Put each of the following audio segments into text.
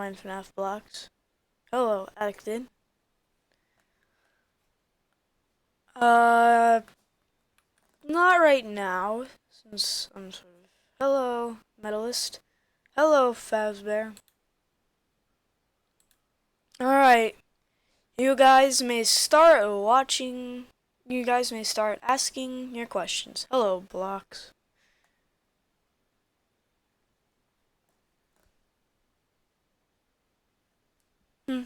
find FNAF blocks. Hello, Addicted. Uh, not right now, since I'm sort of... Hello, Medalist. Hello, Fazbear. Alright, you guys may start watching... You guys may start asking your questions. Hello, blocks.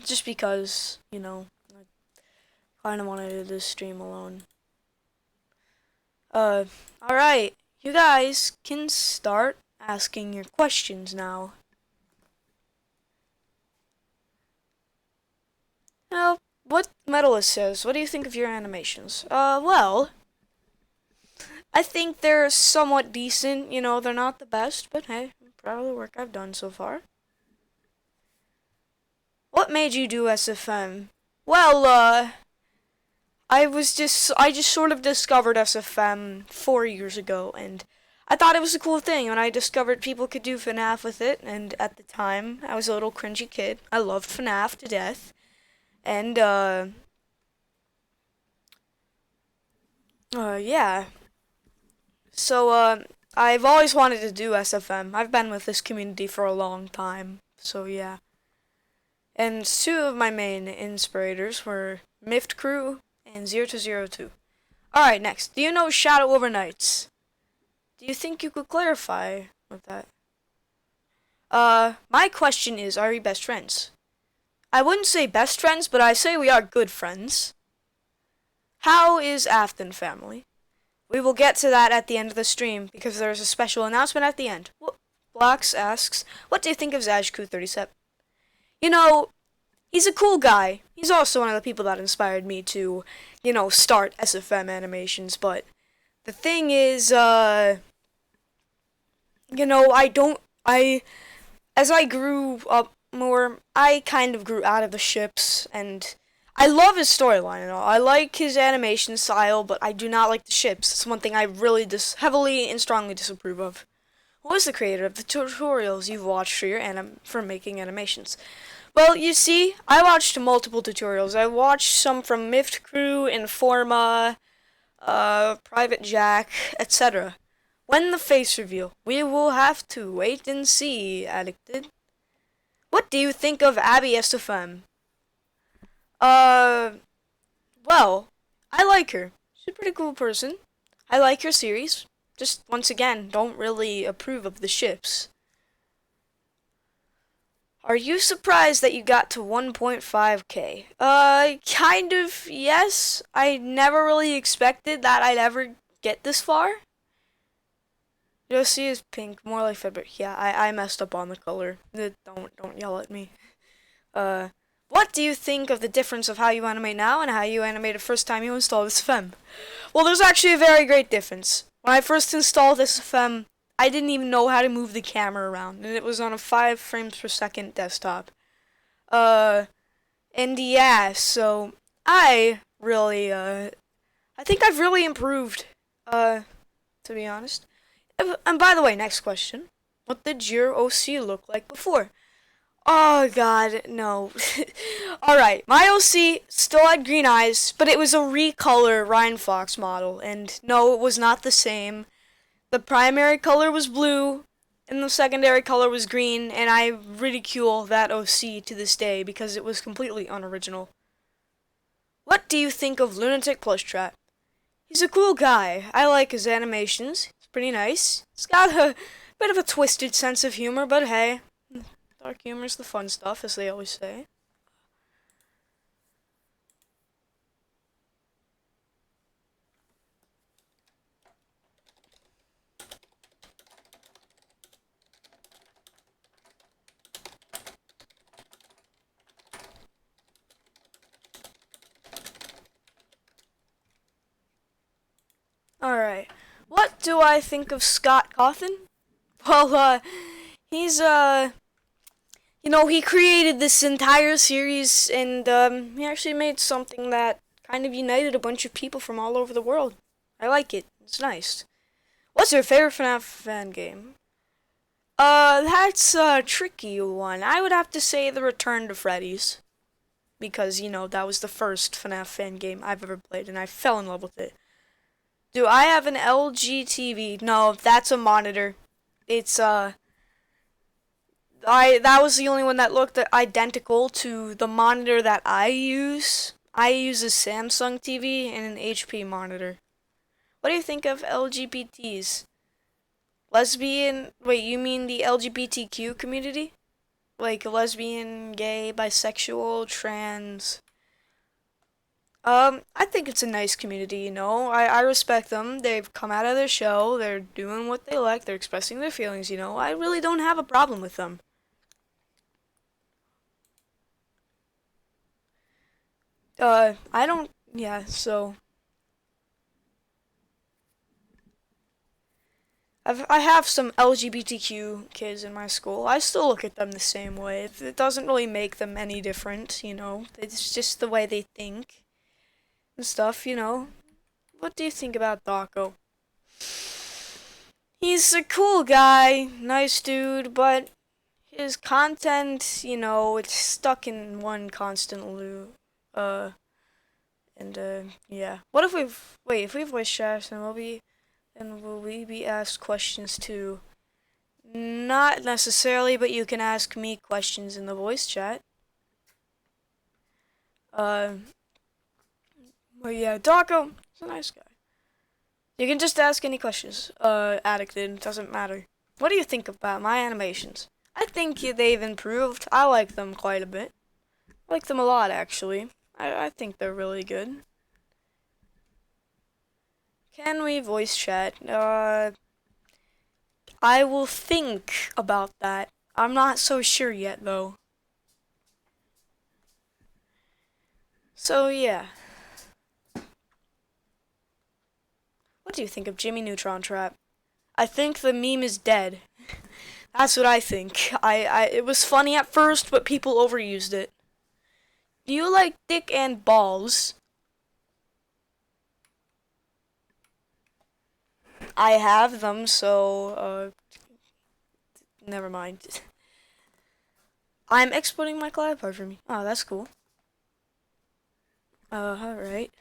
Just because, you know, I kind of wanted to do this stream alone. Alright, you guys can start asking your questions now. Now, what Medalist says, what do you think of your animations? Well, I think they're somewhat decent. You know, they're not the best, but hey, I'm proud of the work I've done so far. What made you do SFM? Well, I just sort of discovered SFM 4 years ago, and I thought it was a cool thing when I discovered people could do FNAF with it, and at the time, I was a little cringy kid. I loved FNAF to death, and, yeah. So, I've always wanted to do SFM. I've been with this community for a long time, so yeah. And two of my main inspirators were Mift Crew and 0202. Alright, next. Do you know Shadow Overnights? Do you think you could clarify with that? My question is, are we best friends? I wouldn't say best friends, but I say we are good friends. How is Afton family? We will get to that at the end of the stream, because there's a special announcement at the end. Blocks asks, what do you think of Zajku37? You know, he's a cool guy. He's also one of the people that inspired me to, you know, start SFM animations, but the thing is, you know, as I grew up more, I kind of grew out of the ships, and I love his storyline and all. I like his animation style, but I do not like the ships. It's one thing I really heavily and strongly disapprove of. Who is the creator of the tutorials you've watched for making animations? Well, you see, I watched multiple tutorials. I watched some from Mift Crew, Informa, Private Jack, etc. When the face reveal, we will have to wait and see, Addicted. What do you think of Abby SFM? Well, I like her. She's a pretty cool person. I like her series. Just, once again, don't really approve of the ships. Are you surprised that you got to 1.5k? Kind of, yes. I never really expected that I'd ever get this far. Josie is pink, more like February. Yeah, I messed up on the color. Don't yell at me. What do you think of the difference of how you animate now and how you animated first time you installed this FM? Well, there's actually a very great difference. When I first installed this FM, I didn't even know how to move the camera around, and it was on a 5 frames per second desktop. And yeah, so I really, I think I've really improved, to be honest. And by the way, next question. What did your OC look like before? Oh god, no. Alright, my OC still had green eyes, but it was a recolor Ryan Fox model, and no, it was not the same. The primary color was blue, and the secondary color was green, and I ridicule that OC to this day because it was completely unoriginal. What do you think of Lunatic Plushtrap? He's a cool guy. I like his animations. It's pretty nice. He's got a bit of a twisted sense of humor, but hey, dark humor's the fun stuff, as they always say. Alright. What do I think of Scott Cawthon? Well, he's, you know, he created this entire series, and, he actually made something that kind of united a bunch of people from all over the world. I like it. It's nice. What's your favorite FNAF fan game? That's a tricky one. I would have to say The Return to Freddy's. Because, that was the first FNAF fan game I've ever played, and I fell in love with it. Do I have an LG TV? No, that's a monitor. It's, that was the only one that looked identical to the monitor that I use. I use a Samsung TV and an HP monitor. What do you think of LGBTs? Lesbian, wait, you mean the LGBTQ community? Like lesbian, gay, bisexual, trans. I think it's a nice community, I respect them. They've come out of their shell. They're doing what they like. They're expressing their feelings, I really don't have a problem with them. I don't, yeah, so. I have some LGBTQ kids in my school. I still look at them the same way. It doesn't really make them any different, It's just the way they think and stuff. What do you think about Daco? He's a cool guy, nice dude, but his content, it's stuck in one constant loop. Uh, yeah. What if if we voice chat, and will we be asked questions too? Not necessarily, but you can ask me questions in the voice chat. But yeah, Daco, he's a nice guy. You can just ask any questions, Addicted, it doesn't matter. What do you think about my animations? I think they've improved. I like them quite a bit. I like them a lot, actually. I think they're really good. Can we voice chat? I will think about that. I'm not so sure yet, though. So, yeah. What do you think of Jimmy Neutron Trap? I think the meme is dead. That's what I think. It was funny at first, but people overused it. Do you like dick and balls? I have them, so, never mind. I'm exporting my collab part for me. Oh, that's cool. Alright.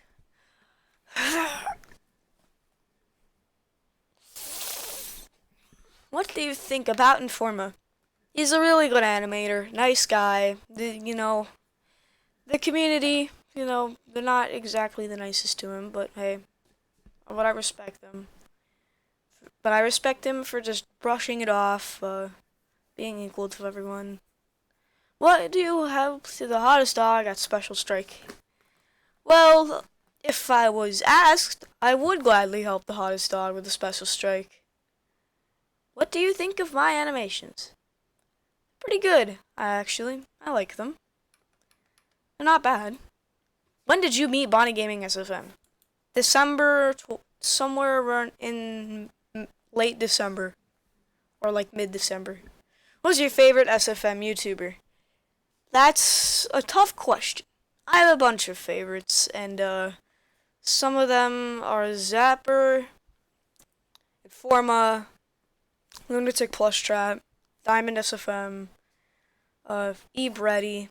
What do you think about Informa? He's a really good animator, nice guy. The community, they're not exactly the nicest to him, but hey, I respect them. But I respect him for just brushing it off, being equal to everyone. What do you have to the hottest dog at Special Strike? Well, if I was asked, I would gladly help the hottest dog with a Special Strike. What do you think of my animations? Pretty good, actually. I like them. They're not bad. When did you meet Bonnie Gaming SFM? Somewhere around in late December. Or like mid-December. Who's your favorite SFM YouTuber? That's a tough question. I have a bunch of favorites, and some of them are Zapper, Informa, Lunatic Plush Trap, Diamond SFM, eBready,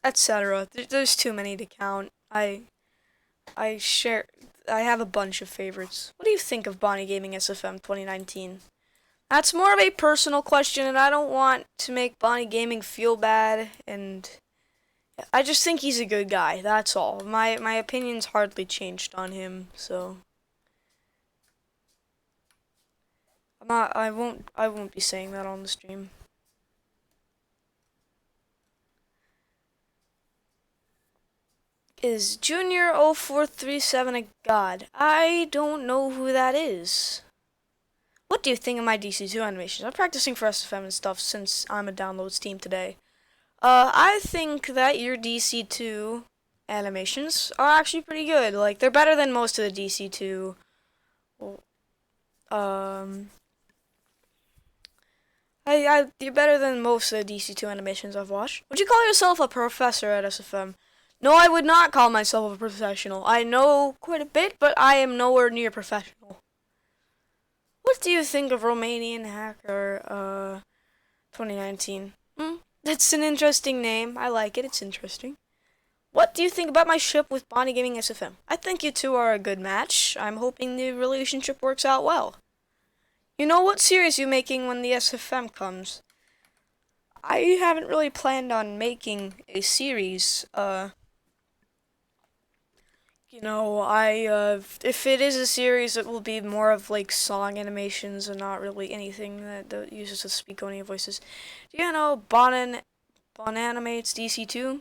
etc. There's too many to count. I have a bunch of favorites. What do you think of Bonnie Gaming SFM 2019? That's more of a personal question, and I don't want to make Bonnie Gaming feel bad, and I just think he's a good guy, that's all. My opinion's hardly changed on him, so I won't be saying that on the stream. Is Junior 0437 a god? I don't know who that is. What do you think of my DC2 animations? I'm practicing for SFM and stuff since I'm a downloads team today. I think that your DC2 animations are actually pretty good. Like, they're better than most of the DC2. You're better than most of the DC2 animations I've watched. Would you call yourself a professor at SFM? No, I would not call myself a professional. I know quite a bit, but I am nowhere near professional. What do you think of Romanian hacker? 2019. That's an interesting name. I like it. It's interesting. What do you think about my ship with Bonnie Gaming SFM? I think you two are a good match. I'm hoping the relationship works out well. You know what series you making when the SFM comes? I haven't really planned on making a series. If it is a series, it will be more of like song animations and not really anything that uses the speak only voices. Do you know Bon Animates DC2?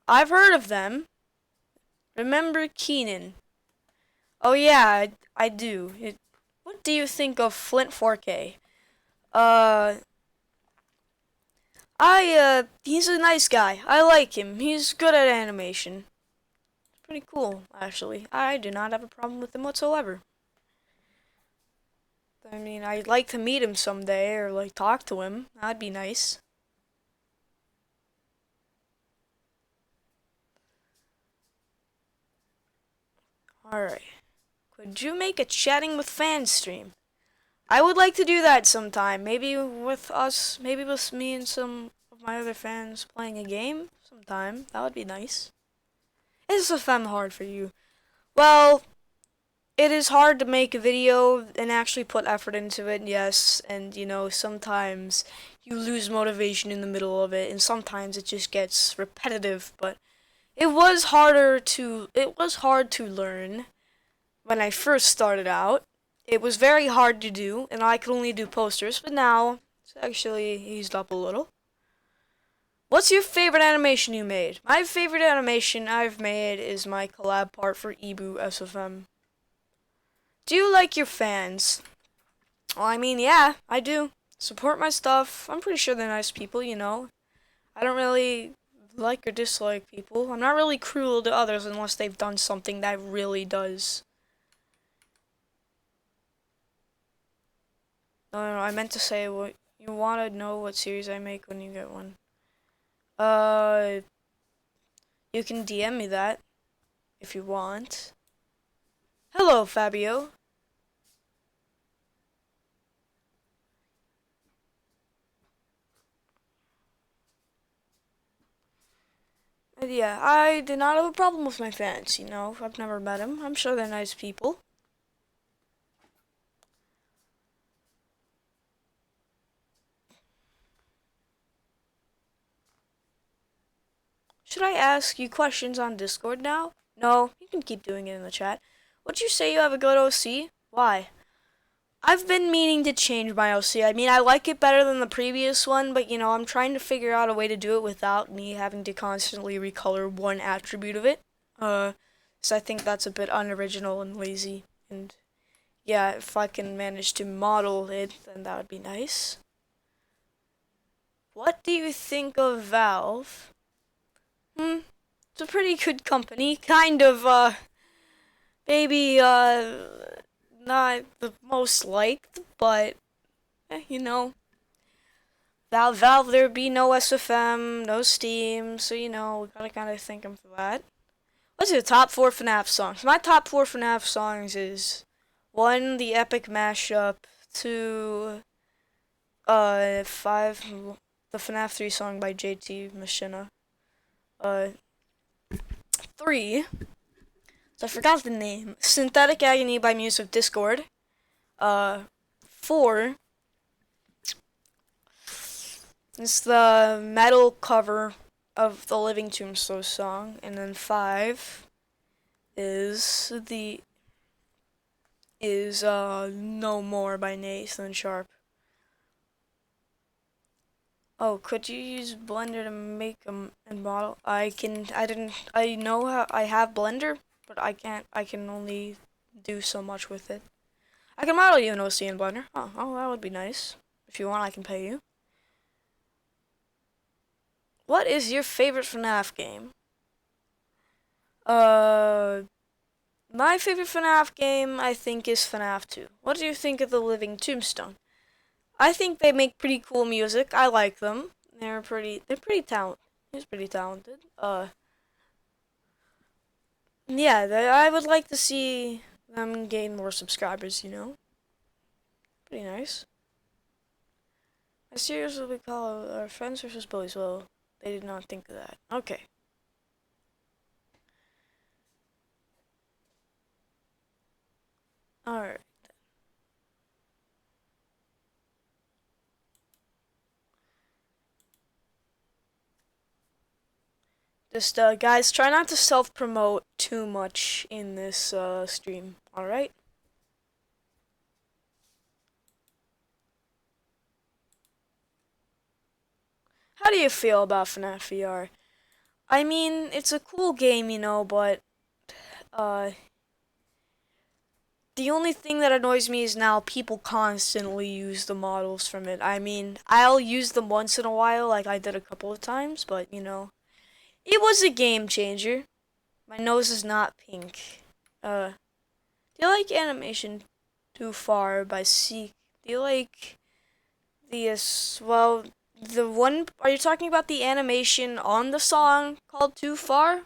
I've heard of them. Remember Keenan? Oh yeah, I do. What do you think of Flint 4K? Uh, he's a nice guy. I like him. He's good at animation. Pretty cool, actually. I do not have a problem with him whatsoever. I mean, I'd like to meet him someday or like talk to him. That'd be nice. Alright. Could you make a chatting with fans stream? I would like to do that sometime. Maybe with us, maybe with me and some of my other fans playing a game sometime. That would be nice. Is FM hard for you? Well, it is hard to make a video and actually put effort into it, yes, and sometimes you lose motivation in the middle of it, and sometimes it just gets repetitive, but it was hard to learn when I first started out. It was very hard to do, and I could only do posters, but now it's actually eased up a little. What's your favorite animation you made? My favorite animation I've made is my collab part for Ebu SFM. Do you like your fans? Well, I mean, yeah, I do. Support my stuff. I'm pretty sure they're nice people. I don't really like or dislike people. I'm not really cruel to others unless they've done something that really does. No, I meant to say what you want to know what series I make when you get one. Uh, you can DM me that if you want. Hello, Fabio. Yeah, I do not have a problem with my fans. I've never met them. I'm sure they're nice people. Should I ask you questions on Discord now? No, you can keep doing it in the chat. Would you say you have a good OC? Why? I've been meaning to change my OC. I mean, I like it better than the previous one, but I'm trying to figure out a way to do it without me having to constantly recolor one attribute of it. So I think that's a bit unoriginal and lazy. And yeah, if I can manage to model it, then that would be nice. What do you think of Valve? It's a pretty good company. Kind of, maybe, not the most liked, but, Valve, there'd be no SFM, no Steam, so, we gotta kind of thank them for that. What's your top 4 FNAF songs? My top 4 FNAF songs is 1, the epic mashup, 2, 5, the FNAF 3 song by JT Machina, 3, so I forgot the name, Synthetic Agony by Muse of Discord, 4, it's the metal cover of the Living Tombstone song, and then 5 is No More by Nathan Sharp. Oh, could you use Blender to make a model? I know how I have Blender, but I can only do so much with it. I can model you an OC in Blender. Oh, that would be nice. If you want, I can pay you. What is your favorite FNAF game? My favorite FNAF game, I think, is FNAF 2. What do you think of the Living Tombstone? I think they make pretty cool music. I like them. They're pretty talented. He's pretty talented. Yeah, I would like to see them gain more subscribers, Pretty nice. I seriously would call our friends versus bullies. Well, they did not think of that. Okay. Alright. Just, guys, try not to self-promote too much in this, stream. Alright? How do you feel about FNAF VR? I mean, it's a cool game, but, uh, the only thing that annoys me is now people constantly use the models from it. I mean, I'll use them once in a while, like I did a couple of times, but, it was a game changer. My nose is not pink. Do you like animation too far by Seek? Do you like well, the one, are you talking about the animation on the song called Too Far?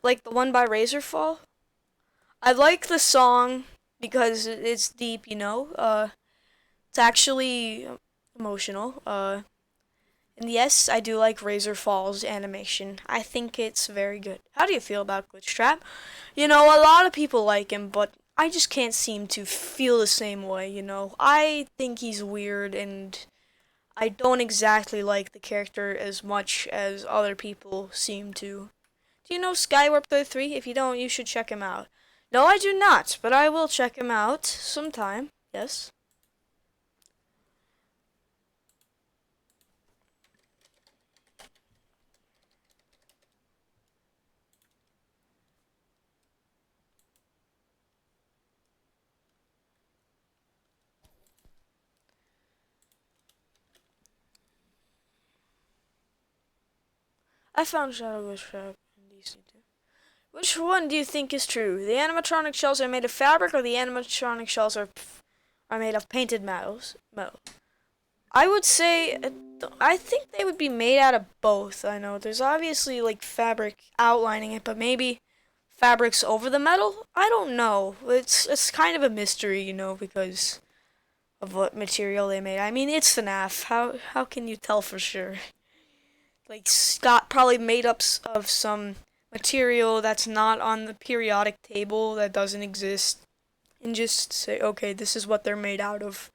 Like the one by Razorfall? I like the song because it's deep, it's actually emotional. And yes, I do like Razorfall's animation. I think it's very good. How do you feel about Glitch Trap? A lot of people like him, but I just can't seem to feel the same way. I think he's weird, and I don't exactly like the character as much as other people seem to. Do you know Skywarp 33? If you don't, you should check him out. No, I do not, but I will check him out sometime. Yes. I found Shadow Glitch Trap in DC too. Which one do you think is true? The animatronic shells are made of fabric, or the animatronic shells are made of painted metal. I would say, I think they would be made out of both. I know there's obviously like fabric outlining it, but maybe fabrics over the metal. I don't know. It's kind of a mystery, because of what material they made. I mean, it's FNAF. How can you tell for sure? Like Scott probably made up of some material that's not on the periodic table, that doesn't exist, and just say, okay, this is what they're made out of.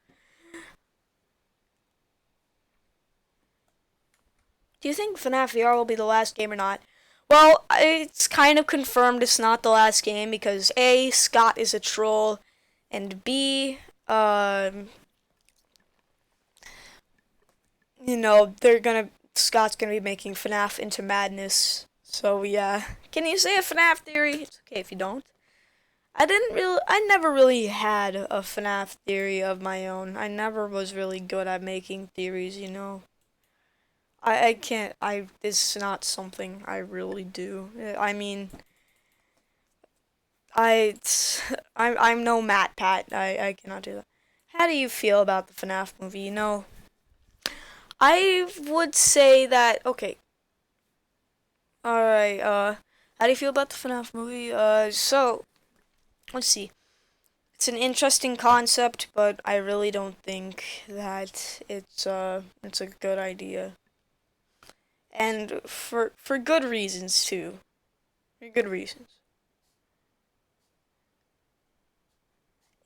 Do you think FNAF VR will be the last game or not? Well, it's kind of confirmed it's not the last game because A, Scott is a troll, and B, Scott's gonna be making FNAF into madness. So yeah, can you say a FNAF theory? It's okay if you don't. I never really had a FNAF theory of my own. I never was really good at making theories. I can't, this is not something I really do. I mean, I, I'm no Matt Pat. I cannot do that. How do you feel about the FNAF movie? I would say that, okay, alright, how do you feel about the FNAF movie? So, let's see. It's an interesting concept, but I really don't think that it's a good idea. And for good reasons, too. For good reasons.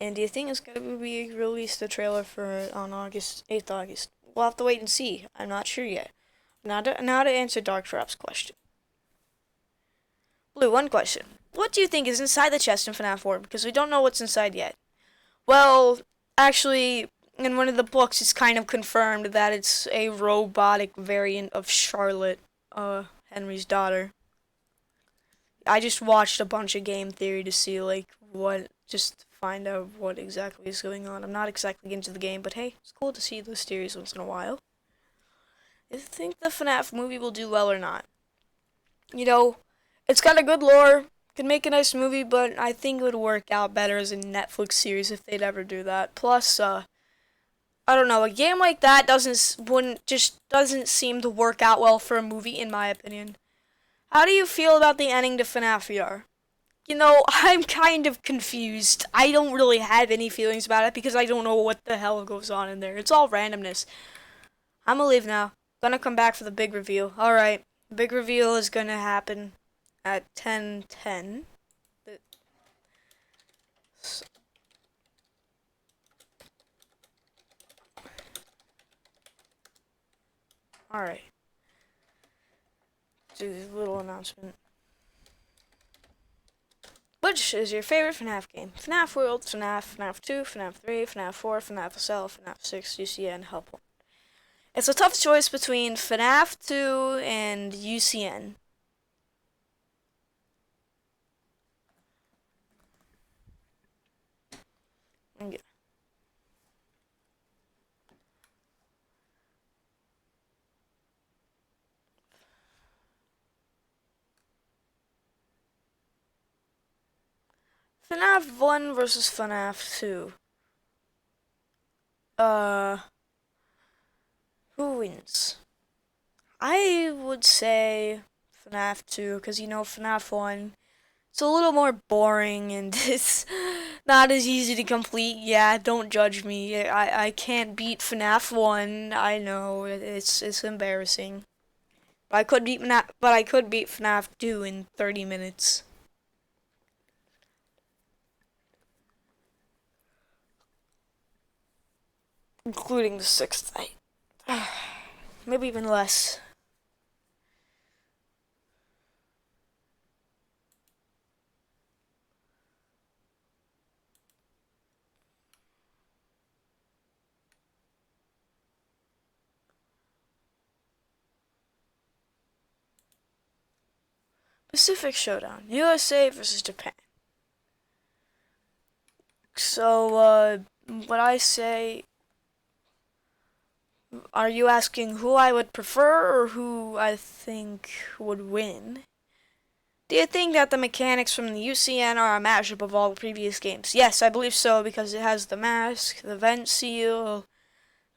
And do you think it's gonna be released, the trailer for on August 8th August? We'll have to wait and see. I'm not sure yet. Now to answer Dark Trap's question. Blue, one question. What do you think is inside the chest in FNAF 4? Because we don't know what's inside yet. Well, actually, in one of the books, it's kind of confirmed that it's a robotic variant of Charlotte, Henry's daughter. I just watched a bunch of game theory to see, like, just find out what exactly is going on. I'm not exactly into the game, but hey, it's cool to see those theories once in a while. I think the FNAF movie will do well or not. It's got a good lore, could make a nice movie, but I think it would work out better as a Netflix series if they'd ever do that. Plus, I don't know, a game like that doesn't seem to work out well for a movie, in my opinion. How do you feel about the ending to FNAF VR? I'm kind of confused. I don't really have any feelings about it because I don't know what the hell goes on in there. It's all randomness. I'm gonna leave now. Gonna come back for the big reveal. Alright. Big reveal is gonna happen at 10:10. Alright. Do this little announcement. Which is your favorite FNAF game? FNAF World, FNAF, FNAF 2, FNAF 3, FNAF 4, FNAF SL, FNAF 6, UCN, Help 1. It's a tough choice between FNAF 2 and UCN. Okay. FNAF 1 versus FNAF 2. Who wins? I would say FNAF 2, because you know FNAF 1, it's a little more boring and it's not as easy to complete. Yeah, don't judge me. I can't beat FNAF 1. I know it's embarrassing. But I could beat FNAF 2 in 30 minutes. Including the 6th night. Maybe even less. Pacific Showdown. USA versus Japan. So, what I say... Are you asking who I would prefer or who I think would win? Do you think that the mechanics from the UCN are a mashup of all the previous games? Yes, I believe so, because it has the mask, the vent seal,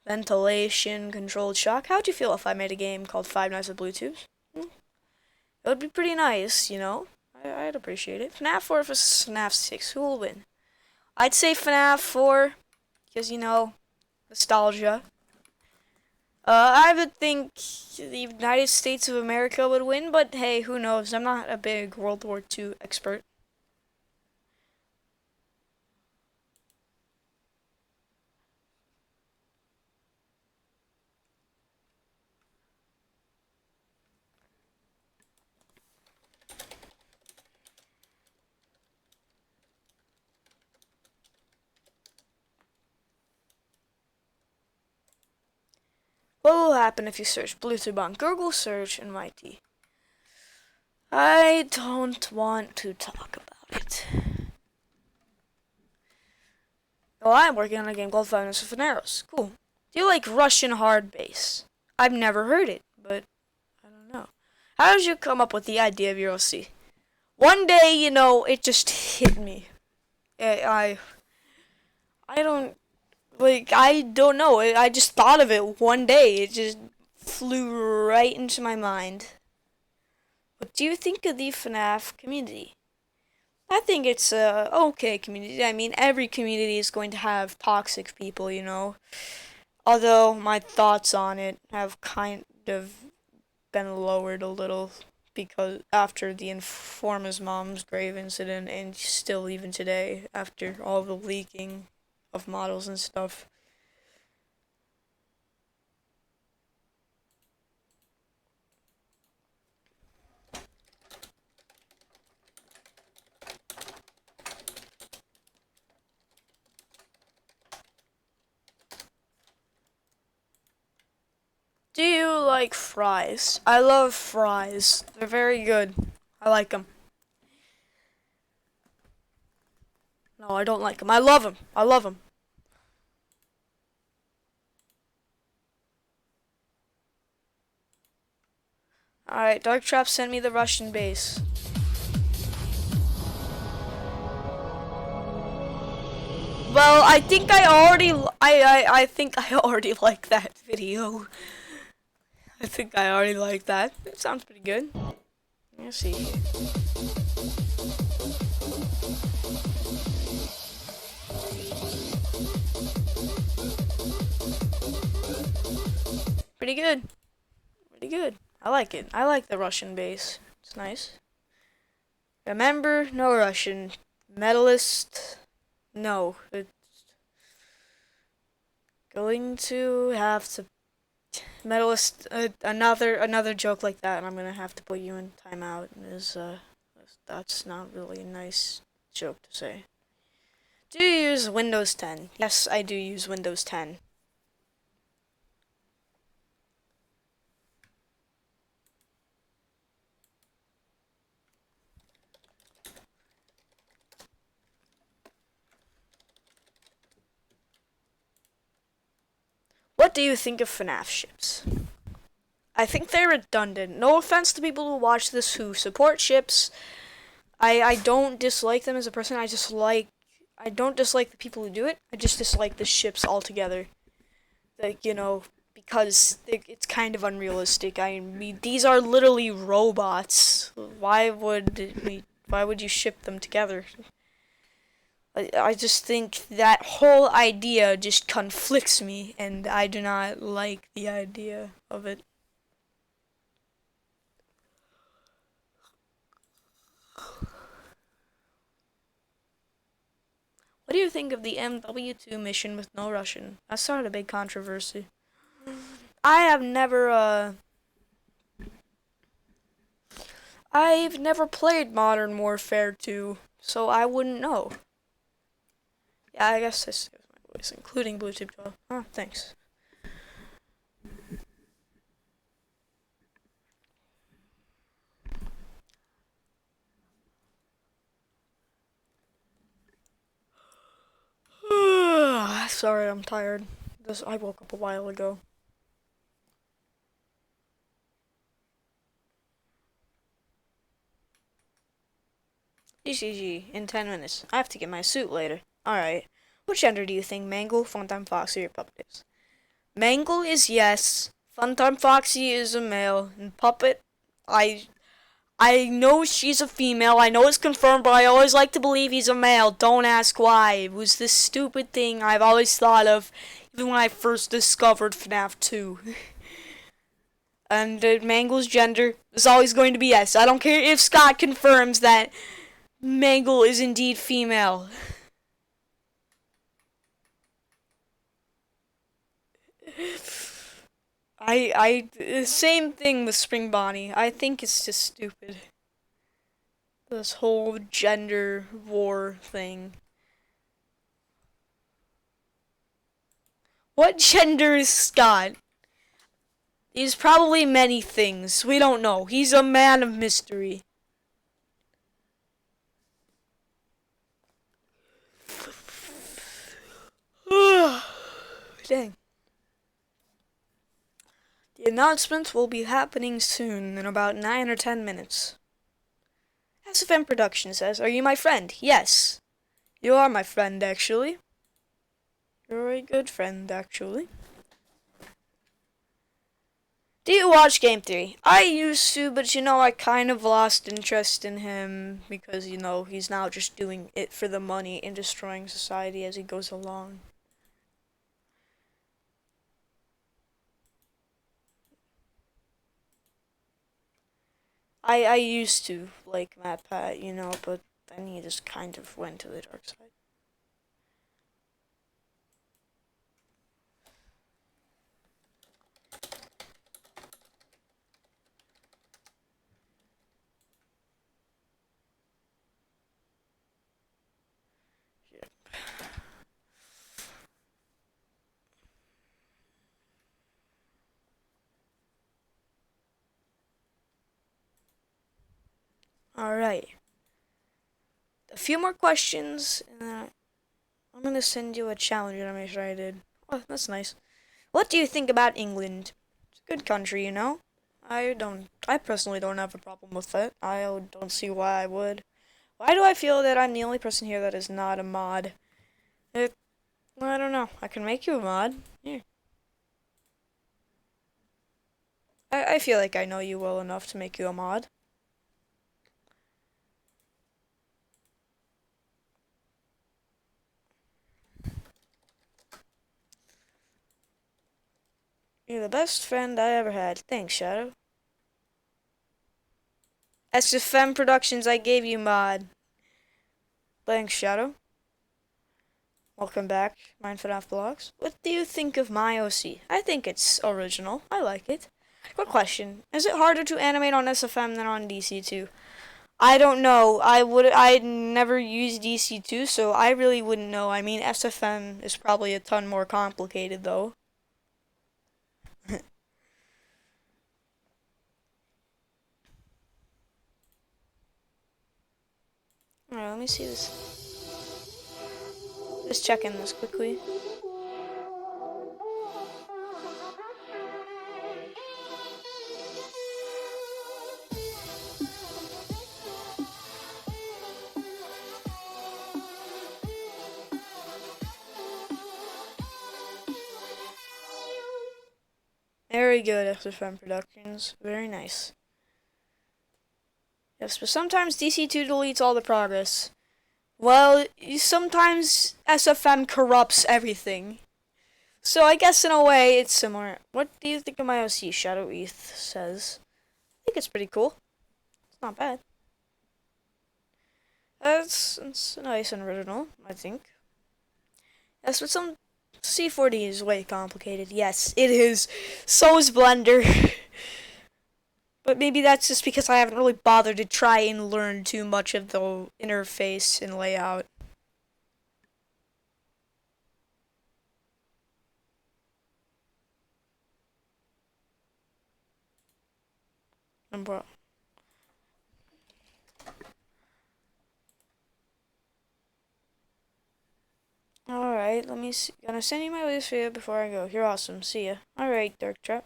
ventilation, controlled shock. How'd you feel if I made a game called Five Nights at Bluetooth? It would be pretty nice, you know? I'd appreciate it. FNAF 4 versus FNAF 6. Who will win? I'd say FNAF 4, because, you know, nostalgia. I would think the United States of America would win, but hey, who knows? I'm not a big World War II expert. What will happen if you search Bluetooth on Google search and YT? I don't want to talk about it. Well, I'm working on a game called Five Nights at Fanaros. Cool. Do you like Russian hard bass? I've never heard it, but I don't know. How did you come up with the idea of Euro C? One day, you know, it just hit me. I don't I don't know. I just thought of it one day. It just flew right into my mind. What do you think of the FNAF community? I think it's a okay community. I mean, every community is going to have toxic people, you know. Although my thoughts on it have kind of been lowered a little because after the Informa's mom's grave incident and still even today after all the leaking of models and stuff. Do you like fries? I love fries. They're very good. I like them. No, I don't like them. I love them. I love them. Alright, Dark Trap sent me the Russian base. Well, I think I think I already like that video. I think I already like that. It sounds pretty good. Let's see. pretty good. Pretty good. I like it. I like the Russian base. It's nice. Remember, no Russian. Medalist, no. It's going to have to medalist another joke like that, and I'm gonna have to put you in timeout. That's not really a nice joke to say. Do you use Windows 10? Yes, I do use Windows 10. What do you think of FNAF ships? I think they're redundant. No offense to people who watch this who support ships. I don't dislike them as a person. I don't dislike the people who do it. I just dislike the ships altogether. Like, because it's kind of unrealistic. I mean, these are literally robots. Why would you ship them together? I just think that whole idea just conflicts me, and I do not like the idea of it. What do you think of the MW2 mission with no Russian? That started a big controversy. I have never, I've never played Modern Warfare 2, so I wouldn't know. Yeah, I guess this is my voice, including Bluetooth 12. Oh, thanks. Sorry, I'm tired. I woke up a while ago. GGG, in 10 minutes. I have to get my suit later. Alright. What gender do you think Mangle, Funtime Foxy, or Puppet is? Mangle is yes. Funtime Foxy is a male. And Puppet, I know she's a female. I know it's confirmed, but I always like to believe he's a male. Don't ask why. It was this stupid thing I've always thought of, even when I first discovered FNAF 2. And Mangle's gender is always going to be yes. I don't care if Scott confirms that Mangle is indeed female. Same thing with Spring Bonnie. I think it's just stupid. This whole gender war thing. What gender is Scott? He's probably many things. We don't know. He's a man of mystery. Dang. The announcement will be happening soon, in about 9 or 10 minutes. SFM Production says, "Are you my friend?" Yes. You are my friend, actually. You're a good friend, actually. Do you watch Game Theory? I used to, but I kind of lost interest in him because, he's now just doing it for the money and destroying society as he goes along. I used to like Matt Pat, but then he just kind of went to the dark side. Alright. A few more questions, and then I'm gonna send you a challenge that I made sure I did. Oh, that's nice. What do you think about England? It's a good country, I personally don't have a problem with it. I don't see why I would. Why do I feel that I'm the only person here that is not a mod? I don't know. I can make you a mod. Here. I feel like I know you well enough to make you a mod. You're the best friend I ever had. Thanks, Shadow. SFM Productions, I gave you mod. Thanks, Shadow. Welcome back, Mindful Vlogs. What do you think of my OC? I think it's original. I like it. Quick question. Is it harder to animate on SFM than on DC2? I don't know. I never used DC2, so I really wouldn't know. I mean, SFM is probably a ton more complicated, though. Alright, let me see this. Just checking this quickly. Very good, SFM Productions. Very nice. Yes, but sometimes DC2 deletes all the progress. Well, sometimes SFM corrupts everything. So I guess in a way it's similar. What do you think of my OC? Shadow ETH says. I think it's pretty cool. It's not bad. It's nice and original, I think. Yes, but some C4D is way complicated. Yes, it is. So is Blender. But maybe that's just because I haven't really bothered to try and learn too much of the interface and layout. Alright, let me see. Gonna send you my latest video before I go. You're awesome. See ya. Alright, Dark Trap.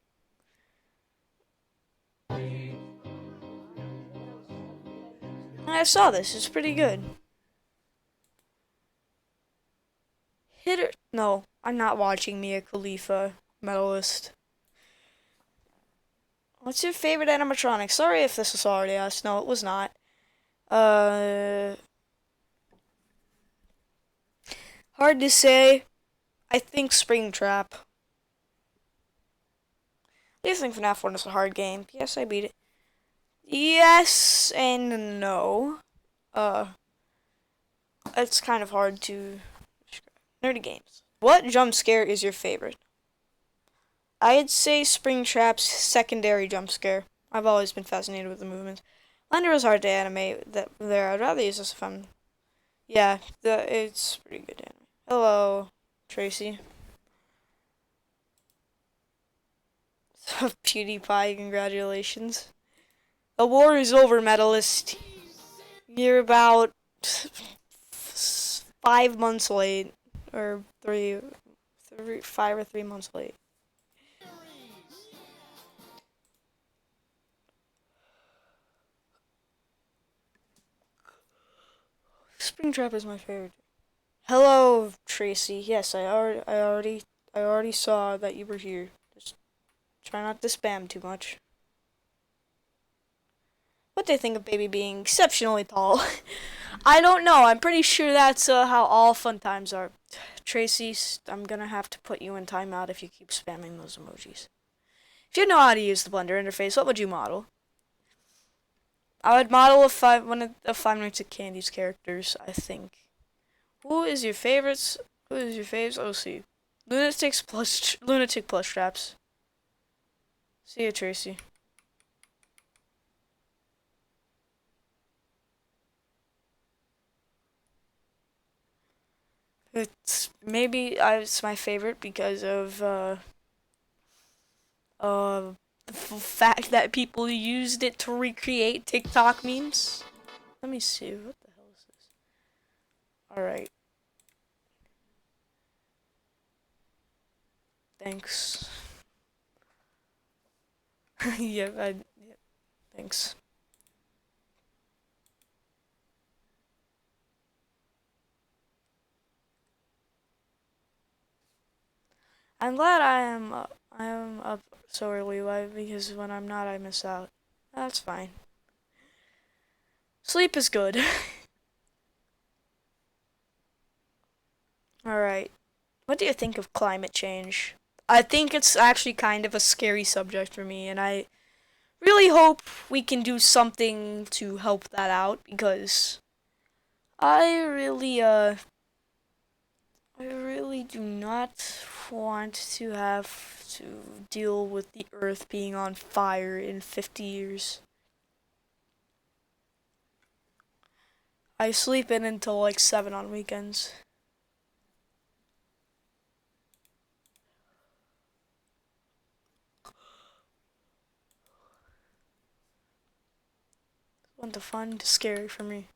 I saw this. It's pretty good. Hitter. No, I'm not watching Mia Khalifa, medalist. What's your favorite animatronic? Sorry if this was already asked. No, it was not. Hard to say. I think Springtrap. I do think FNAF 1 is a hard game. Yes, I beat it. Yes and no. It's kind of hard to describe. Nerdy games. What jump scare is your favorite? I'd say Springtrap's secondary jump scare. I've always been fascinated with the movements. Blender is hard to animate there. I'd rather use this if I'm... Yeah, it's pretty good to animate. Hello, Tracy. PewDiePie, congratulations. The war is over, medalist. You're about 5 months late. Or 5 or 3 months late. Springtrap is my favorite. Hello, Tracy. Yes, I already saw that you were here. Just try not to spam too much. What do they think of baby being exceptionally tall? I don't know. I'm pretty sure that's how all fun times are. Tracy, I'm gonna have to put you in timeout if you keep spamming those emojis. If you know how to use the Blender interface, what would you model? I would model one of the Five Nights at Candy's characters, I think. Who is your favorites? Who is your faves? OC. Lunatic plus traps. See ya, Tracy. It's my favorite because of the fact that people used it to recreate TikTok memes. Let me see, what the hell is this? Alright. Thanks. yeah, thanks. I'm glad I am up so early live because when I'm not, I miss out. That's fine. Sleep is good. Alright. What do you think of climate change? I think it's actually kind of a scary subject for me, and I really hope we can do something to help that out because I really, I really do not want to have to deal with the Earth being on fire in 50 years. I sleep in until like 7 on weekends. What the fun? Scary for me.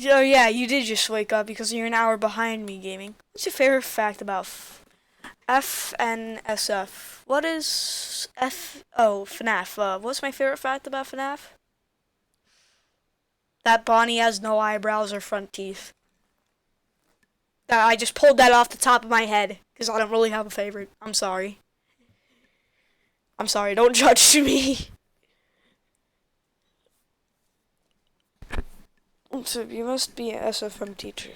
Oh yeah, you did just wake up because you're an hour behind me gaming. What's your favorite fact about FNSF? What is F? Oh, FNAF. What's my favorite fact about FNAF? That Bonnie has no eyebrows or front teeth. I just pulled that off the top of my head because I don't really have a favorite. I'm sorry. I'm sorry. Don't judge me. So you must be an SFM teacher.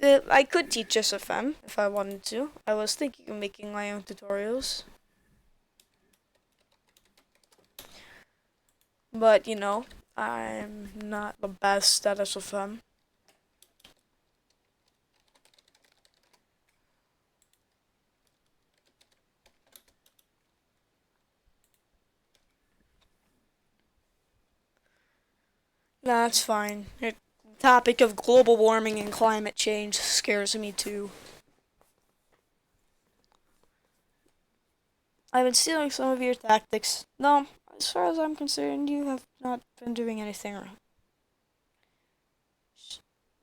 I could teach SFM if I wanted to. I was thinking of making my own tutorials. But, I'm not the best at SFM. That's fine. The topic of global warming and climate change scares me too. I've been stealing some of your tactics. No, as far as I'm concerned, you have not been doing anything wrong.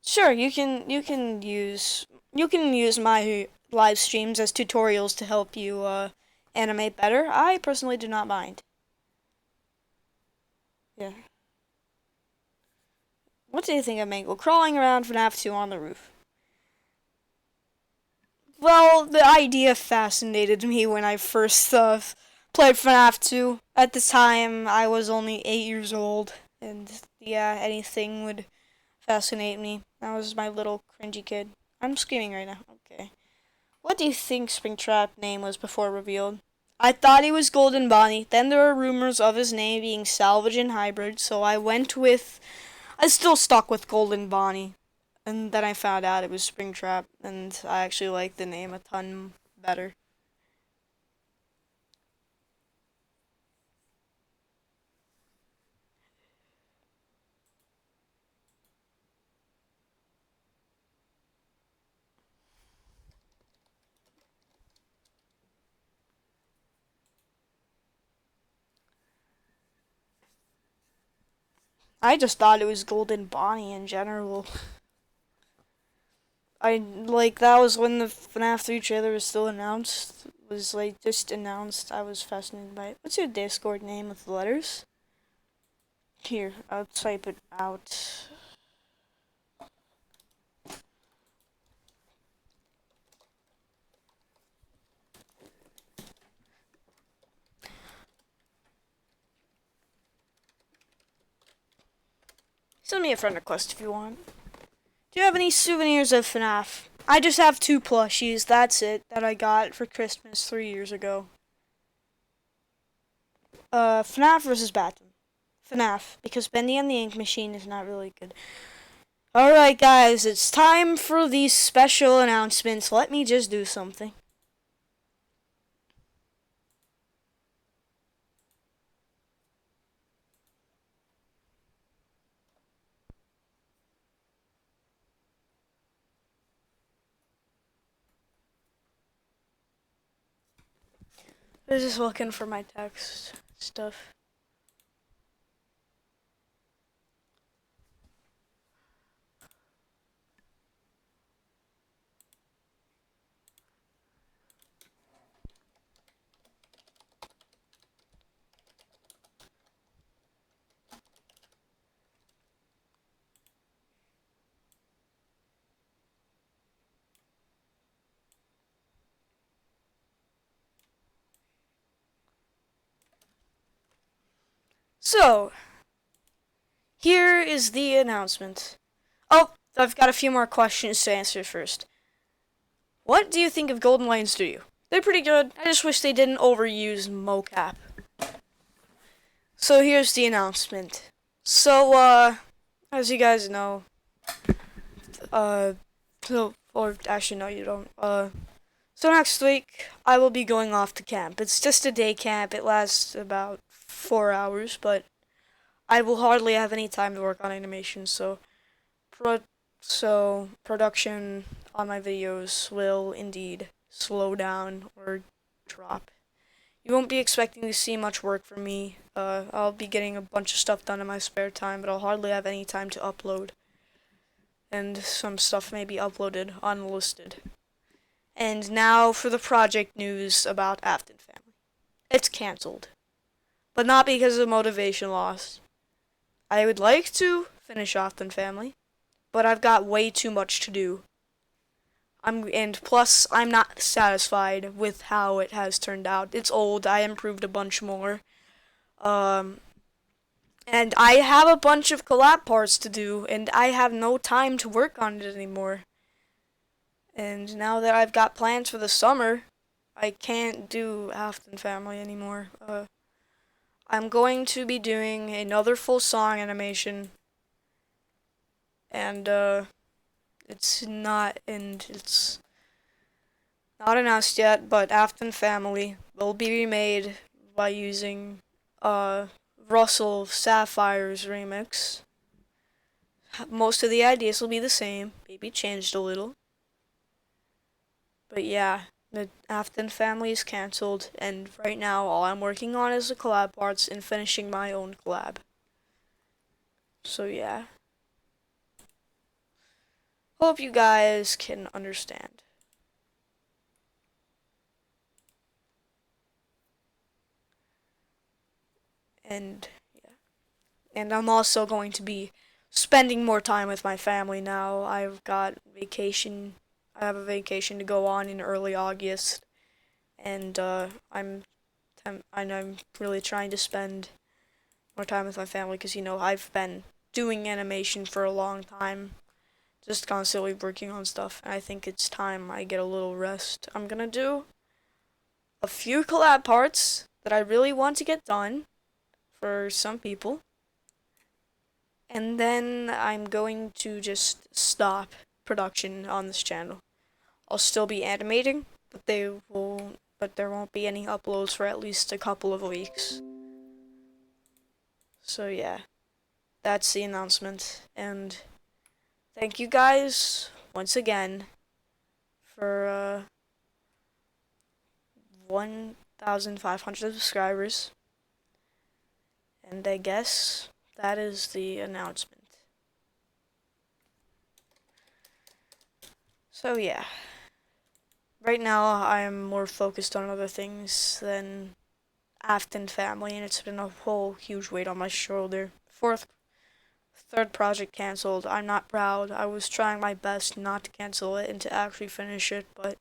Sure, you can use my live streams as tutorials to help you animate better. I personally do not mind. Yeah. What do you think of Mangle crawling around FNAF 2 on the roof? Well, the idea fascinated me when I first played FNAF 2. At the time, I was only 8 years old, and yeah, anything would fascinate me. I was my little cringy kid. I'm screaming right now. Okay. What do you think Springtrap name was before revealed? I thought he was Golden Bonnie. Then there were rumors of his name being Salvage and Hybrid, so I still stuck with Golden Bonnie. And then I found out it was Springtrap, and I actually like the name a ton better. I just thought it was Golden Bonnie in general. That was when the FNAF 3 trailer was still announced. Was like just announced. I was fascinated by it. What's your Discord name with the letters? Here, I'll type it out. Send me a friend request if you want. Do you have any souvenirs of FNAF? I just have 2 plushies, that's it, that I got for Christmas 3 years ago. FNAF versus Batman. FNAF, because Bendy and the Ink Machine is not really good. Alright guys, it's time for these special announcements. Let me just do something. I was just looking for my text stuff. So, here is the announcement. Oh, I've got a few more questions to answer first. What do you think of Golden Lion Studio? They're pretty good. I just wish they didn't overuse mocap. So here's the announcement. So, as you guys know, or actually no, you don't. So next week I will be going off to camp. It's just a day camp. It lasts about 4 hours, but I will hardly have any time to work on animation. So production on my videos will indeed slow down or drop. You won't be expecting to see much work from me. I'll be getting a bunch of stuff done in my spare time, but I'll hardly have any time to upload. And some stuff may be uploaded unlisted. And now for the project news about Afton Family. It's cancelled. But not because of motivation loss. I would like to finish Afton Family, but I've got way too much to do. And plus, I'm not satisfied with how it has turned out. It's old. I improved a bunch more. And I have a bunch of collab parts to do, and I have no time to work on it anymore. And now that I've got plans for the summer, I can't do Afton Family anymore. I'm going to be doing another full song animation, and it's not announced yet, but Afton Family will be remade by using Russell Sapphire's remix. Most of the ideas will be the same, maybe changed a little. But yeah, the Afton Family is cancelled, and right now all I'm working on is the collab parts and finishing my own collab. So yeah. Hope you guys can understand. And yeah. And I'm also going to be spending more time with my family now. I've got vacation. I have a vacation to go on in early August, and I'm really trying to spend more time with my family because I've been doing animation for a long time, just constantly working on stuff, and I think it's time I get a little rest. I'm gonna do a few collab parts that I really want to get done for some people, and then I'm going to just stop production on this channel. I'll still be animating, but there won't be any uploads for at least a couple of weeks. So yeah, that's the announcement, and thank you guys once again for 1,500 subscribers. And I guess that is the announcement. So yeah. Right now I'm more focused on other things than Afton Family, and it's been a whole huge weight on my shoulder. Third project cancelled. I'm not proud. I was trying my best not to cancel it and to actually finish it, but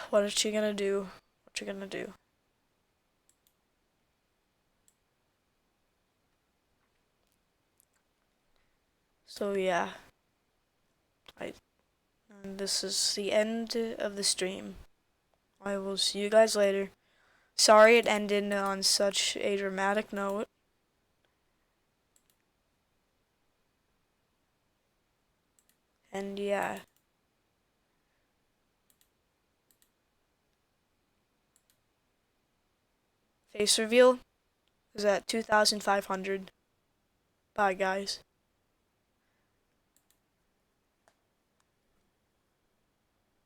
what are you gonna do? What you gonna do? So yeah, and this is the end of the stream. I will see you guys later. Sorry it ended on such a dramatic note. And yeah. Face reveal is at 2,500. Bye guys.